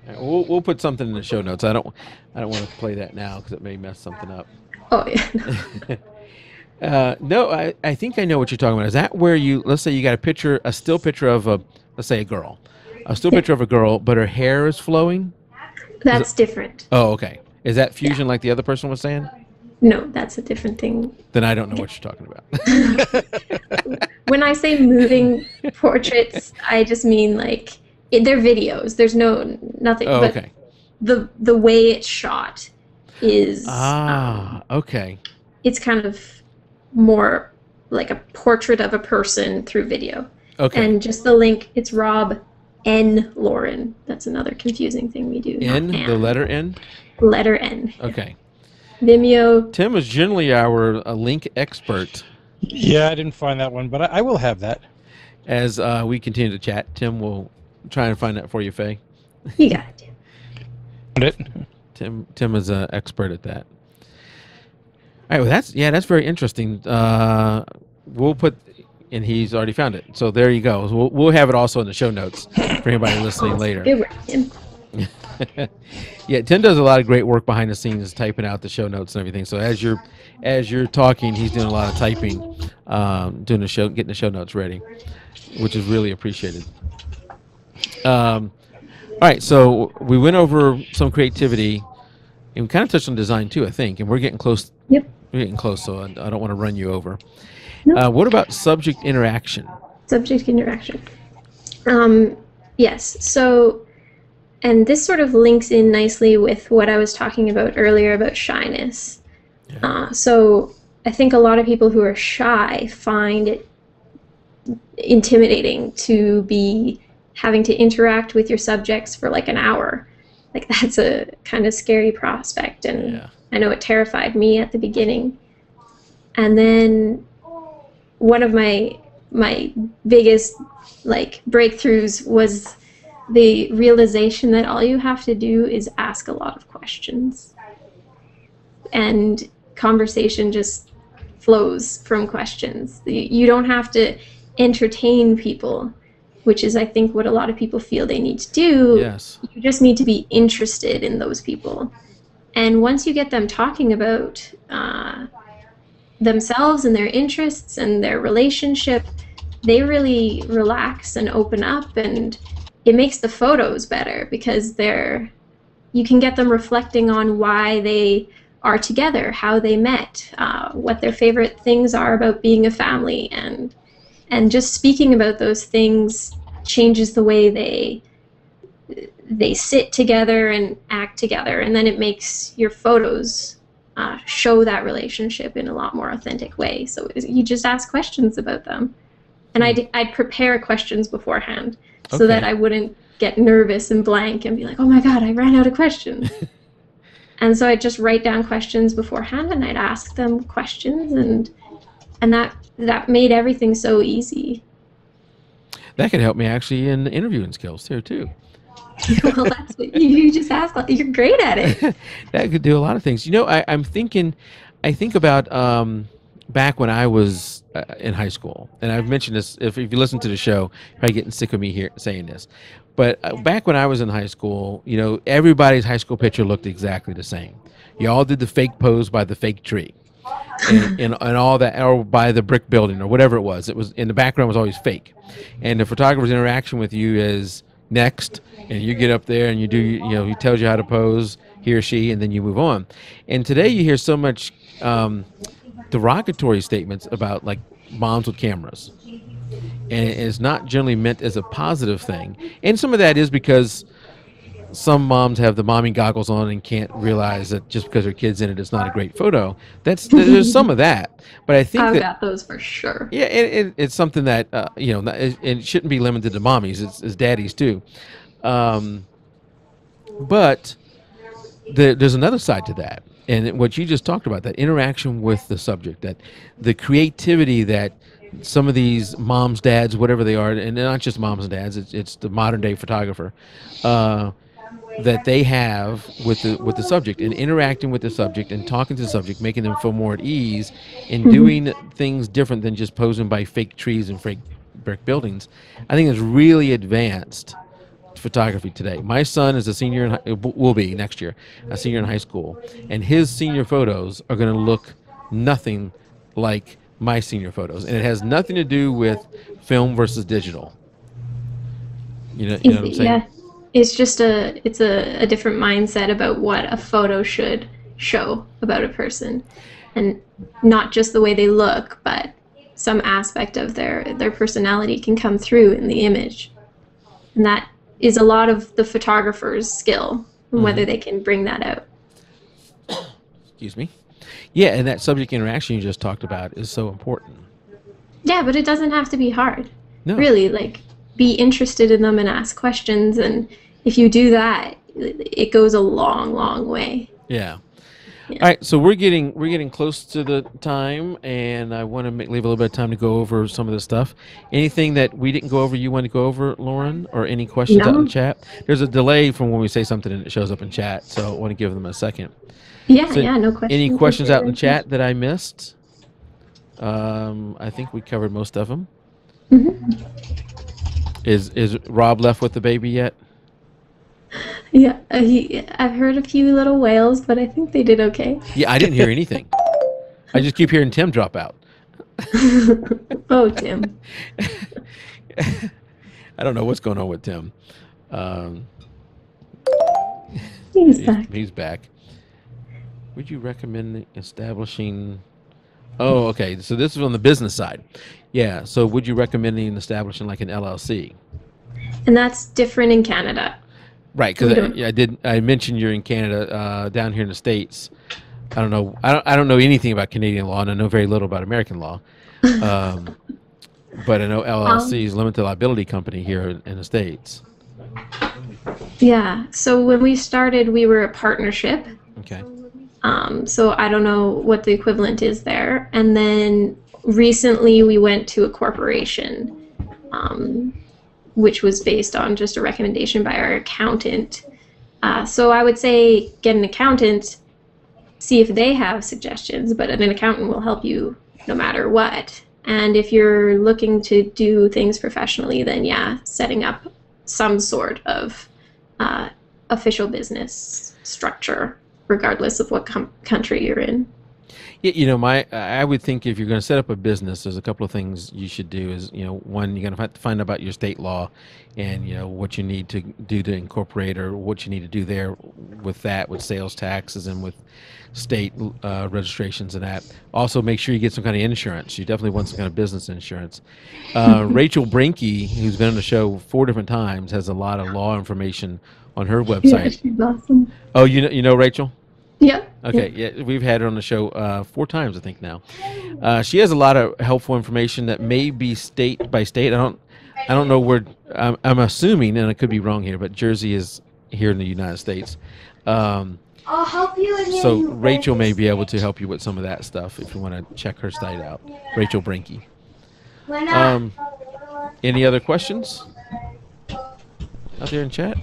right, we'll put something in the show notes. I don't want to play that now because it may mess something up. Oh yeah. No, I think I know what you're talking about. Is that where you, let's say you got a still picture of let's say a girl, a still picture of a girl, but her hair is flowing? That's different. Oh, okay. Is that Fusion like the other person was saying? No, that's a different thing. Then I don't know what you're talking about. When I say moving portraits, I just mean like they're videos. There's nothing. Oh, but okay. The way it's shot is okay. It's kind of more like a portrait of a person through video. Okay. And just the link, it's Rob N. Lauren. That's another confusing thing we do. N, the letter N? Letter N. Okay. Vimeo. Tim is generally our link expert. Yeah, I didn't find that one, but I will have that. As we continue to chat, Tim will try and find that for you, Faye. You got it. Found it. Tim is an expert at that. All right, well, that's very interesting. We'll put, and he's already found it. So there you go. So we'll have it also in the show notes for anybody listening later. Good work, Tim. Yeah, Tim does a lot of great work behind the scenes, typing out the show notes and everything. So as you're talking, he's doing a lot of typing, getting the show notes ready, which is really appreciated. All right, so we went over some creativity, and we kind of touched on design too, I think, and we're getting close. Yep. We're getting close, so I don't want to run you over. Nope. What about subject interaction? Subject interaction. Yes. So, and this sort of links in nicely with what I was talking about earlier about shyness. Yeah. So I think a lot of people who are shy find it intimidating to be having to interact with your subjects for like an hour. Like that's a kind of scary prospect, and Yeah. I know it terrified me at the beginning. And then one of my biggest like breakthroughs was the realization that all you have to do is ask a lot of questions, and conversation just flows from questions. You don't have to entertain people, which is I think what a lot of people feel they need to do. Yes. You just need to be interested in those people. And once you get them talking about themselves and their interests and their relationship, they really relax and open up, and it makes the photos better because you can get them reflecting on why they are together, how they met, what their favorite things are about being a family, and just speaking about those things changes the way they sit together and act together, and then it makes your photos show that relationship in a lot more authentic way. So you just ask questions about them, and I'd prepare questions beforehand so that I wouldn't get nervous and blank and be like, oh my god, I ran out of questions. And so I'd just write down questions beforehand, and I'd ask them questions, and that made everything so easy. That could help me actually in interviewing skills here too. Well, that's what you just asked. You're great at it. That could do a lot of things. I'm thinking, I think about back when I was in high school, and I've mentioned this. If you listen to the show, you're probably getting sick of me here saying this. But back when I was in high school, everybody's high school picture looked exactly the same. You all did the fake pose by the fake tree, and all that, or by the brick building, or whatever it was. It was in the background was always fake, and the photographer's interaction with you is next, and you get up there and you do, he tells you how to pose, he or she, and then you move on. And today you hear so much derogatory statements about like moms with cameras, and it's not generally meant as a positive thing. And some of that is because some moms have the mommy goggles on and can't realize that just because their kid's in it, it's not a great photo. There's some of that, but I think I've that got those for sure. yeah, it's something that it shouldn't be limited to mommies. It's daddies too. But there's another side to that, and what you just talked about, that interaction with the subject, that the creativity that some of these moms, dads, whatever they are, and not just moms and dads, it's the modern day photographer, that they have with the subject, and interacting with the subject and talking to the subject, making them feel more at ease, and doing things different than just posing by fake trees and fake brick buildings. I think it's really advanced photography today. My son is a senior will be next year a senior in high school, and his senior photos are going to look nothing like my senior photos, and it has nothing to do with film versus digital. You know what I'm saying? Yeah, it's just a different mindset about what a photo should show about a person, and not just the way they look, but some aspect of their personality can come through in the image, and that is a lot of the photographer's skill, whether they can bring that out. Excuse me. Yeah, and that subject interaction you just talked about is so important. Yeah, but it doesn't have to be hard. No. Really, like, be interested in them and ask questions, and if you do that, it goes a long, long way. Yeah. All right, so we're getting close to the time, and I want to leave a little bit of time to go over some of this stuff. Anything that we didn't go over you want to go over, Lauren, or any questions out in the chat? There's a delay from when we say something and it shows up in chat, so I want to give them a second. Yeah, So no questions. Any questions out in the chat that I missed? I think we covered most of them. Is Rob left with the baby yet? Yeah, I've heard a few little wails, but I think they did okay. Yeah, I didn't hear anything. I just keep hearing Tim drop out. Oh, Tim. I don't know what's going on with Tim. He's back. Would you recommend establishing... Oh, okay. So this is on the business side. Yeah. So would you recommend establishing like an LLC? And that's different in Canada. Right, because I mentioned you're in Canada, down here in the States. I don't know. I don't know anything about Canadian law, and I know very little about American law. But I know LLC is limited liability company here in the States. Yeah. So when we started, we were a partnership. Okay. So I don't know what the equivalent is there. And then recently we went to a corporation, which was based on just a recommendation by our accountant. So I would say get an accountant, see if they have suggestions, but an accountant will help you no matter what. And if you're looking to do things professionally, then yeah, setting up some sort of official business structure, regardless of what country you're in. Yeah, I would think if you're going to set up a business, there's a couple of things you should do. Is one, you're going to have to find out about your state law, and what you need to do to incorporate, or what you need to do there with sales taxes and with state registrations and that. Also, make sure you get some kind of insurance. You definitely want some kind of business insurance. Rachel Brinke, who's been on the show 4 different times, has a lot of law information on her website. Yeah, she's awesome. Oh, you know Rachel? Yeah. Okay, yeah, we've had her on the show 4 times, I think now. She has a lot of helpful information that may be state by state. I don't know where. I'm assuming, and I could be wrong here, but Jersey is here in the United States. I'll help you. So Rachel may be able to help you with some of that stuff if you want to check her site out. Rachel Brinke. Why not? Any other questions out there in chat?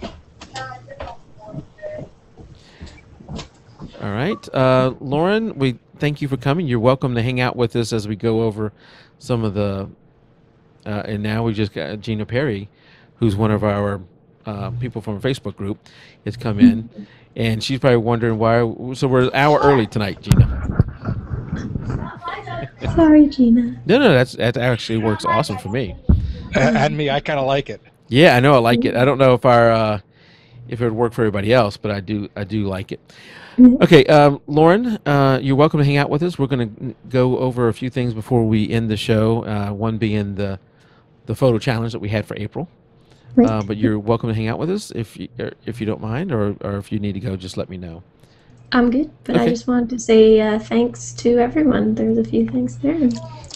All right. Lauren, we thank you for coming. You're welcome to hang out with us as we go over some of the, and now we just got Gina Perry, who's one of our people from our Facebook group, has come in. And she's probably wondering why. So we're an hour early tonight, Gina. Sorry, Gina. No, that actually works awesome for me. And me, I kind of like it. Yeah, I know I like it. I don't know if our if it would work for everybody else, but I do like it. Okay, Lauren, you're welcome to hang out with us. We're going to go over a few things before we end the show. One being the photo challenge that we had for April. Right. But you're welcome to hang out with us if you don't mind, or if you need to go, just let me know. I'm good, but Okay. I just wanted to say thanks to everyone. There's a few things there.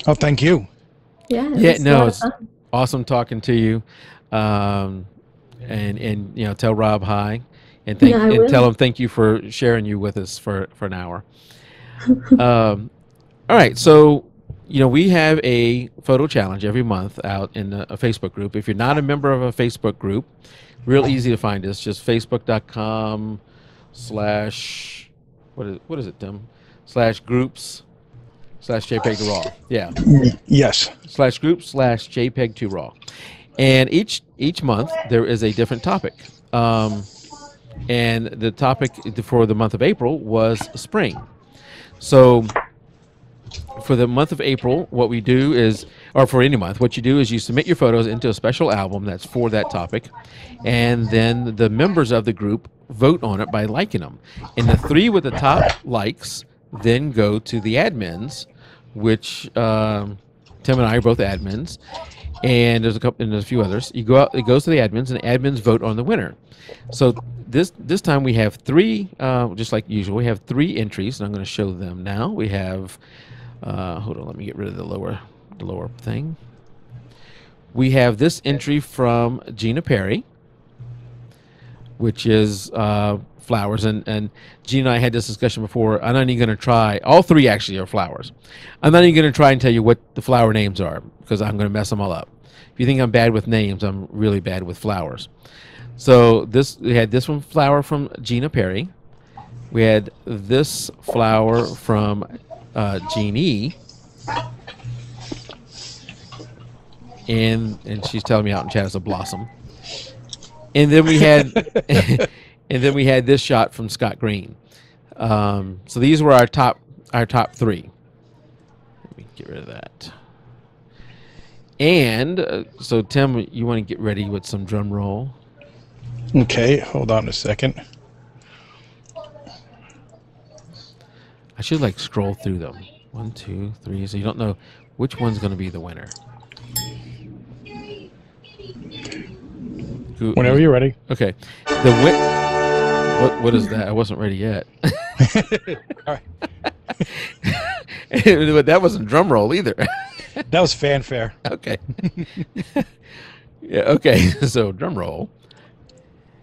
Oh, thank you. Yeah, it Yeah, was a no, lot of it's fun. awesome talking to you. And you know, tell Rob hi, and Yeah, I will. tell him thank you for sharing you with us for an hour. All right, so you know we have a photo challenge every month out in a Facebook group. If you're not a member of a Facebook group, real easy to find us. Just facebook.com/ what is it, Tim? /groups/ jpeg2RAW. Yeah. Yes. /groups/ jpeg2RAW. And each month there is a different topic. And the topic for the month of April was spring. So for the month of April, what we do is, or for any month, what you do is you submit your photos into a special album that's for that topic, and then the members of the group vote on it by liking them. And the 3 with the top likes then go to the admins, which Tim and I are both admins, and there's a few others. You go out, it goes to the admins, and the admins vote on the winner. So this time we have 3, just like usual. We have 3 entries, and I'm going to show them now. We have, hold on, let me get rid of the lower thing. We have this entry from Gina Perry, which is flowers, and Gina and I had this discussion before. I'm not even going to try. All 3 actually are flowers. I'm not even going to try and tell you what the flower names are because I'm going to mess them all up. If you think I'm bad with names, I'm really bad with flowers. So we had this one flower from Gina Perry. We had this flower from Jeannie, and she's telling me out in chat it's a blossom. And then we had this shot from Scott Green. So these were our top 3. Let me get rid of that. And so Tim, you want to get ready with some drum roll? Okay, hold on a second. I should like scroll through them. 1, 2, 3. So you don't know which one's going to be the winner. Whenever you're ready. Okay. What is that? I wasn't ready yet. All right. That wasn't drum roll either. That was fanfare. Okay. Yeah. Okay. So drum roll.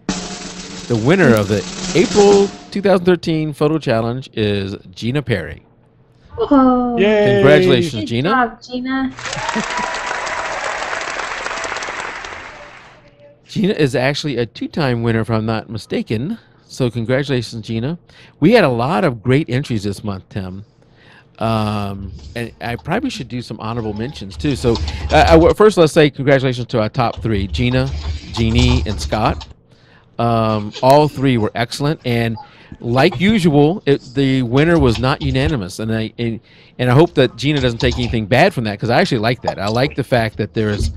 The winner of the April 2013 photo challenge is Gina Perry. Oh, Yay! Congratulations, good Gina. job, Gina. Gina is actually a 2-time winner, if I'm not mistaken. So congratulations, Gina. We had a lot of great entries this month, Tim. And I probably should do some honorable mentions too. So first, let's say congratulations to our top 3: Gina, Jeannie, and Scott. All 3 were excellent, and like usual, the winner was not unanimous. And I hope that Gina doesn't take anything bad from that, because I actually like that. I like the fact that there is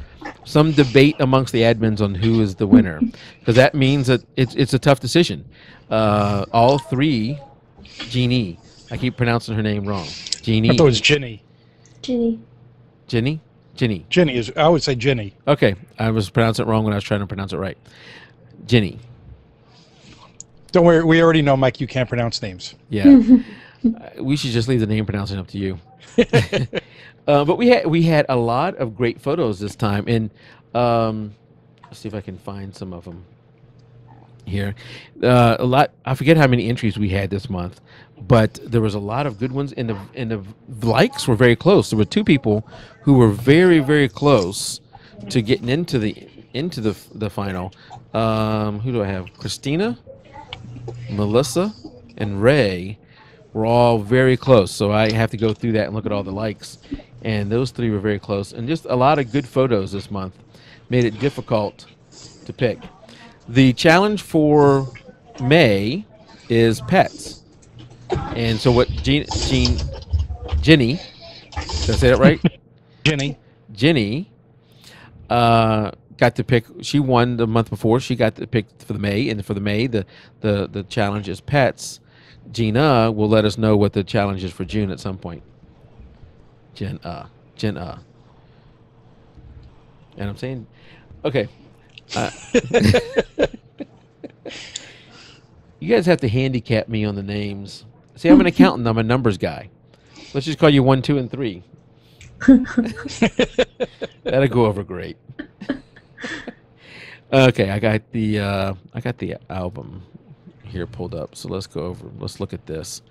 some debate amongst the admins on who is the winner, because that means that it's a tough decision. All 3, Jeannie. I keep pronouncing her name wrong. Jeannie. I thought it was Ginny. Ginny. Ginny? Ginny. Ginny is. I would say Ginny. Okay, I was pronouncing it wrong when I was trying to pronounce it right. Ginny. Don't worry. We already know, Mike. You can't pronounce names. Yeah. We should just leave the name pronouncing up to you. But we had a lot of great photos this time, and let's see if I can find some of them here. A lot. I forget how many entries we had this month, but there was a lot of good ones, and the likes were very close. There were 2 people who were very, very close to getting into the final. Who do I have? Christina, Melissa, and Ray. were all very close. So I have to go through that and look at all the likes. And those 3 were very close. And just a lot of good photos this month made it difficult to pick. The challenge for May is pets. And so what Jenny, did I say that right? Jenny got to pick. She won the month before. She got to pick for the May, and for the May, the challenge is pets. Gina will let us know what the challenge is for June at some point. Jen. And I'm saying, okay. You guys have to handicap me on the names. See, I'm an accountant. I'm a numbers guy. Let's just call you 1, 2, and 3. That'll go over great. Okay, I got the album here pulled up. So let's go over. Let's look at this.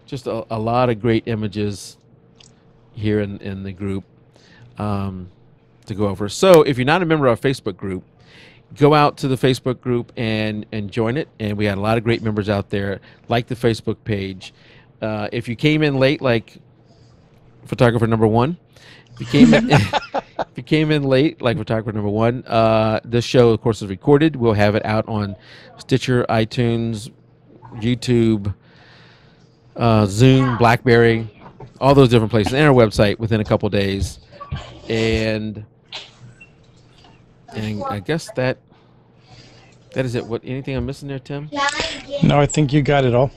Just a lot of great images here in the group to go over. So if you're not a member of our Facebook group, go out to the Facebook group and join it. And we had a lot of great members out there. Like the Facebook page. If you came in late, like photographer number 1, if you came in late, like photographer number 1, this show, of course, is recorded. We'll have it out on Stitcher, iTunes, YouTube, Zoom, BlackBerry, all those different places, and our website within a couple days. And I guess that is it. What, anything I'm missing there, Tim? No, I think you got it all.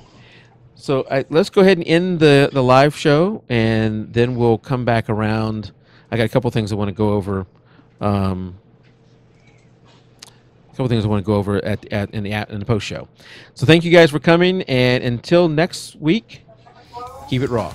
So let's go ahead and end the live show, and then we'll come back around. I got a couple things I want to go over. In the post show. So thank you guys for coming, and until next week, keep it raw.